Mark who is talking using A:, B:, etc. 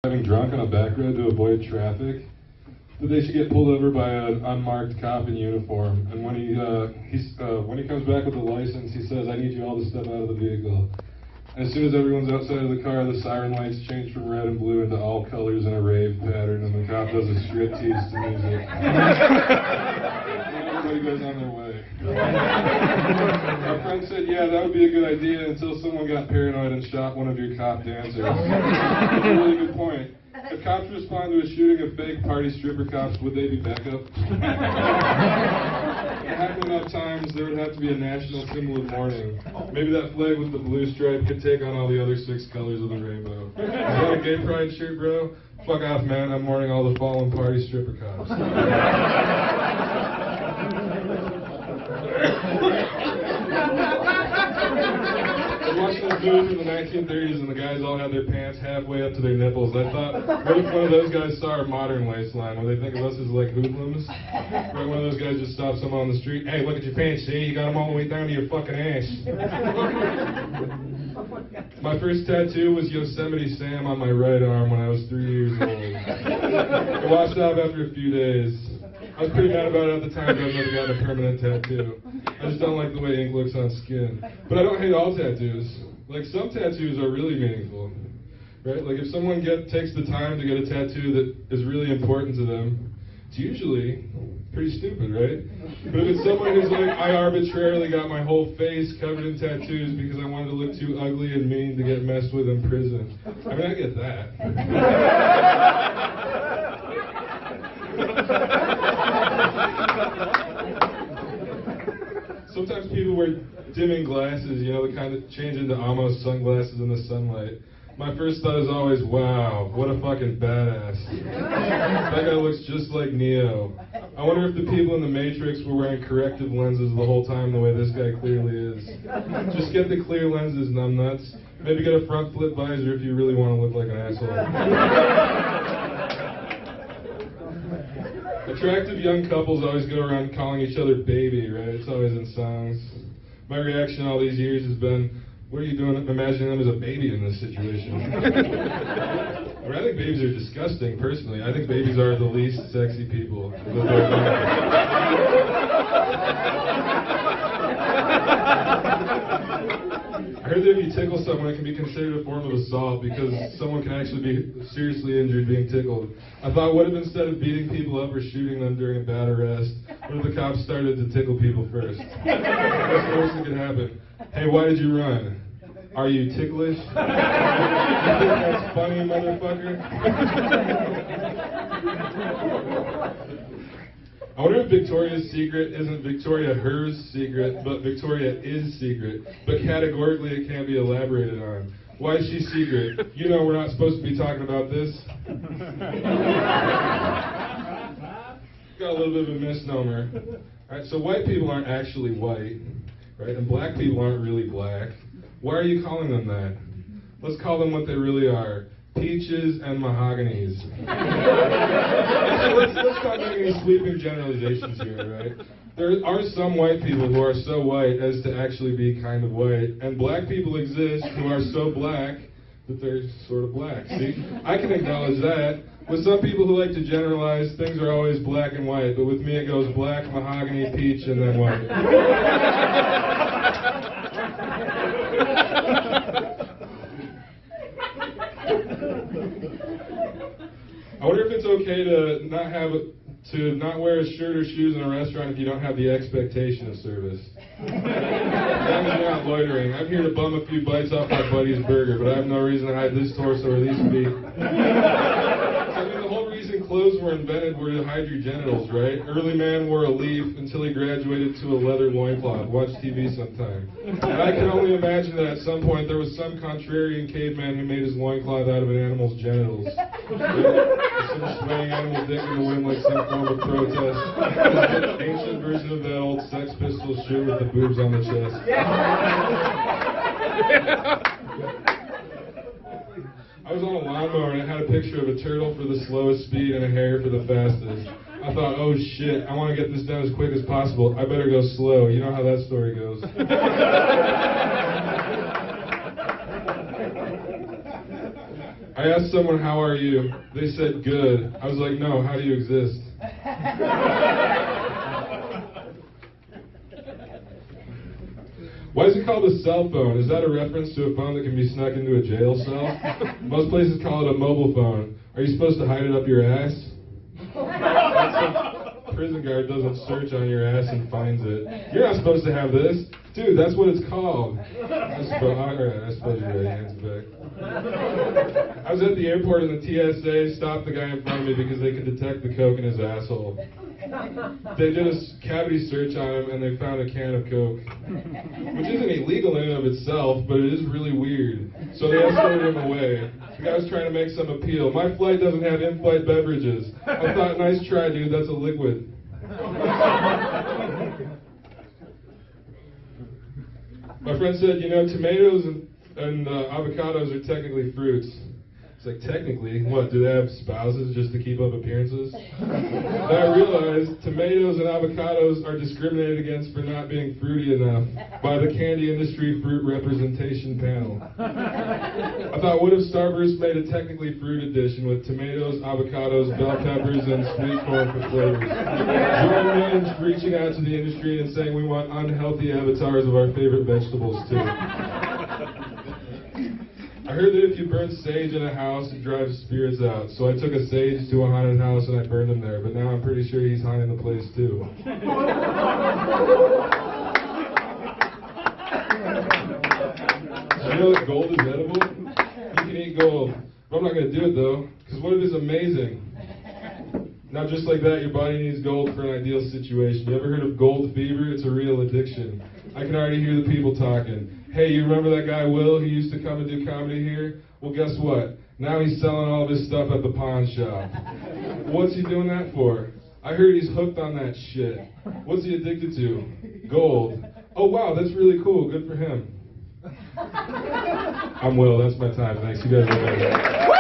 A: driving drunk on a back road to avoid traffic, that they should get pulled over by an unmarked cop in uniform. And when he comes back with the license, he says, "I need you all to step out of the vehicle." And as soon as everyone's outside of the car, the siren lights change from red and blue into all colors in a rave pattern, and the cop does a striptease to music. Everybody goes on their way. Our friend said, "Yeah, that would be a good idea," until someone got paranoid and shot one of your cop dancers. That's a really good point. If cops respond to a shooting of fake party stripper cops, would they be backup? It happened enough times, there would have to be a national symbol of mourning. Maybe that flag with the blue stripe could take on all the other 6 colors of the rainbow. Is that a gay pride shirt, bro? Fuck off, man. I'm mourning all the fallen party stripper cops. I was watching this movie from the 1930s and the guys all had their pants halfway up to their nipples. I thought, what if one of those guys saw our modern waistline? Would they think of us as like hoodlums? Right, one of those guys just stops someone on the street. "Hey, look at your pants, see? You got them all the way down to your fucking ass." My first tattoo was Yosemite Sam on my right arm when I was 3 years old. It washed off after a few days. I was pretty mad about it at the time, but I've never gotten a permanent tattoo. I just don't like the way ink looks on skin. But I don't hate all tattoos. Like, some tattoos are really meaningful, right? Like, if someone takes the time to get a tattoo that is really important to them, it's usually pretty stupid, right? But if it's someone who's like, "I arbitrarily got my whole face covered in tattoos because I wanted to look too ugly and mean to get messed with in prison," I mean, I get that. Sometimes people wear dimming glasses, you know, the kind that change into almost sunglasses in the sunlight. My first thought is always, wow, what a fucking badass. That guy looks just like Neo. I wonder if the people in the Matrix were wearing corrective lenses the whole time the way this guy clearly is. Just get the clear lenses, numbnuts. Maybe get a front flip visor if you really want to look like an asshole. Attractive young couples always go around calling each other baby, right? It's always in songs. My reaction all these years has been, what are you doing imagining them as a baby in this situation? I mean, I think babies are disgusting, personally. I think babies are the least sexy people. I heard that if you tickle someone, it can be considered a form of assault because someone can actually be seriously injured being tickled. I thought, what if instead of beating people up or shooting them during a bad arrest, what if the cops started to tickle people first? That's the worst that could happen. "Hey, why did you run? Are you ticklish? You think that's funny, motherfucker?" I wonder if Victoria's secret isn't Victoria her's secret, but Victoria is secret. But categorically it can't be elaborated on. Why is she secret? You know we're not supposed to be talking about this. Got a little bit of a misnomer. Alright, so white people aren't actually white, right? And black people aren't really black. Why are you calling them that? Let's call them what they really are. Peaches and mahoganies. Let's stop making any sweeping generalizations here, right? There are some white people who are so white as to actually be kind of white, and black people exist who are so black that they're sort of black. See? I can acknowledge that. With some people who like to generalize, things are always black and white, but with me it goes black, mahogany, peach, and then white. I wonder if it's okay to not wear a shirt or shoes in a restaurant if you don't have the expectation of service. As long as you're not loitering. I'm here to bum a few bites off my buddy's burger, but I have no reason to hide this torso or these feet. I mean, the whole reason clothes were invented were to hide your genitals, right? Early man wore a leaf until he graduated to a leather loincloth. Watch TV sometime. And I can only imagine that at some point there was some contrarian caveman who made his loincloth out of an animal's genitals. Some swaying animal dick in the wind like some form of protest. An ancient version of that old Sex Pistols shirt with the boobs on the chest. I was on a lawnmower and it had a picture of a turtle for the slowest speed and a hare for the fastest. I thought, oh shit, I want to get this done as quick as possible. I better go slow. You know how that story goes. I I asked someone, how are you? They said, good. I was like, no, how do you exist? Why is it called a cell phone? Is that a reference to a phone that can be snuck into a jail cell? Most places call it a mobile phone. Are you supposed to hide it up your ass? A prison guard doesn't search on your ass and finds it. You're not supposed to have this. Dude, that's what it's called. I suppose you're right. Hands back. I was at the airport and the TSA stopped the guy in front of me because they could detect the coke in his asshole. They did a cavity search on him and they found a can of coke, which isn't illegal in and of itself, but it is really weird. So they escorted him away. The guy was trying to make some appeal. My flight doesn't have in-flight beverages. I thought, nice try, dude. That's a liquid. My friend said, you know, tomatoes and avocados are technically fruits. It's like, technically? What, do they have spouses just to keep up appearances? Then I realized tomatoes and avocados are discriminated against for not being fruity enough by the Candy Industry Fruit Representation Panel. I thought, what if Starburst made a technically fruit edition with tomatoes, avocados, bell peppers, and sweet corn for flavors? Join me in reaching out to the industry and saying we want unhealthy avatars of our favorite vegetables too. I heard that if you burn sage in a house, it drives spirits out. So I took a sage to a haunted house and I burned him there. But now I'm pretty sure he's haunting the place too. Did you know that gold is edible? You can eat gold. But I'm not going to do it though, because what if it's amazing? Now just like that, your body needs gold for an ideal situation. You ever heard of gold fever? It's a real addiction. I can already hear the people talking. Hey, you remember that guy Will who used to come and do comedy here? Well, guess what? Now he's selling all this stuff at the pawn shop. What's he doing that for? I heard he's hooked on that shit. What's he addicted to? Gold. Oh, wow, that's really cool. Good for him. I'm Will. That's my time. Thanks. You guys are amazing.